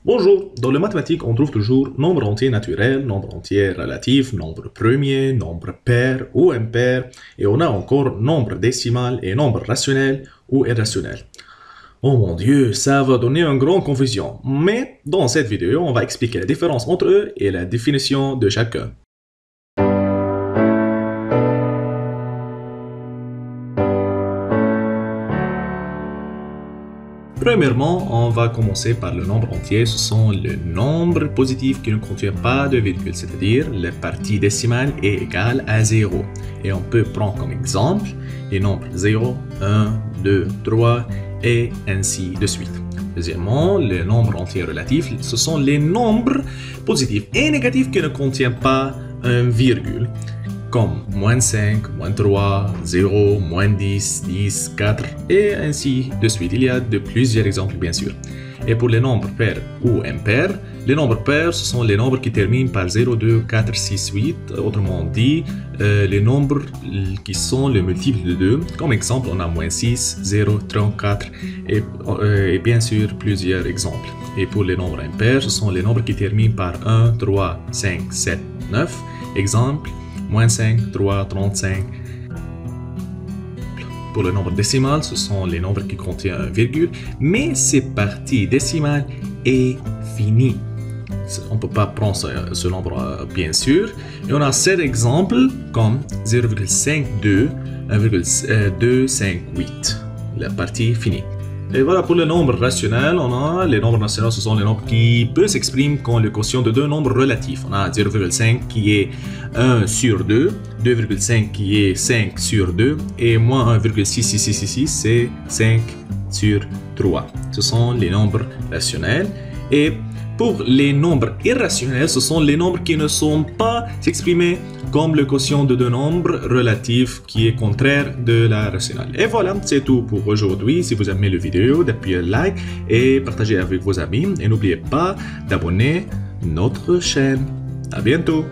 Bonjour, dans les mathématiques, on trouve toujours nombre entier naturel, nombre entier relatif, nombre premier, nombre pair ou impair, et on a encore nombre décimal et nombre rationnel ou irrationnel. Oh mon Dieu, ça va donner une grande confusion, mais dans cette vidéo, on va expliquer la différence entre eux et la définition de chacun. Premièrement, on va commencer par le nombre entier. Ce sont les nombres positifs qui ne contiennent pas de virgule, c'est-à-dire la partie décimale est égale à 0. Et on peut prendre comme exemple les nombres 0, 1, 2, 3 et ainsi de suite. Deuxièmement, les nombres entiers relatifs, ce sont les nombres positifs et négatifs qui ne contiennent pas un virgule, comme moins 5, moins 3, 0, moins 10, 10, 4, et ainsi de suite. Il y a de plusieurs exemples, bien sûr. Et pour les nombres pairs ou impairs, les nombres pairs, ce sont les nombres qui terminent par 0, 2, 4, 6, 8. Autrement dit, les nombres qui sont le multiple de 2. Comme exemple, on a moins 6, 0, 34, et bien sûr, plusieurs exemples. Et pour les nombres impairs, ce sont les nombres qui terminent par 1, 3, 5, 7, 9. Exemple, moins 5, 3, 35. Pour le nombre décimal, ce sont les nombres qui contiennent un virgule, mais cette partie décimale est finie. On ne peut pas prendre ce nombre, bien sûr. Et on a 7 exemples comme 0,52, 1,258. La partie finie. Et voilà, pour le nombre rationnel, on a les nombres rationnels, ce sont les nombres qui peuvent s'exprimer quand le quotient de deux nombres relatifs. On a 0,5 qui est 1 sur 2, 2,5 qui est 5 sur 2, et moins 1,6666, c'est 5 sur 3. Ce sont les nombres rationnels. Et pour les nombres irrationnels, ce sont les nombres qui ne sont pas exprimés comme le quotient de deux nombres relatifs qui est contraire de la rationnelle. Et voilà, c'est tout pour aujourd'hui. Si vous aimez la vidéo, d'appuyer like et partager avec vos amis. Et n'oubliez pas d'abonner notre chaîne. À bientôt!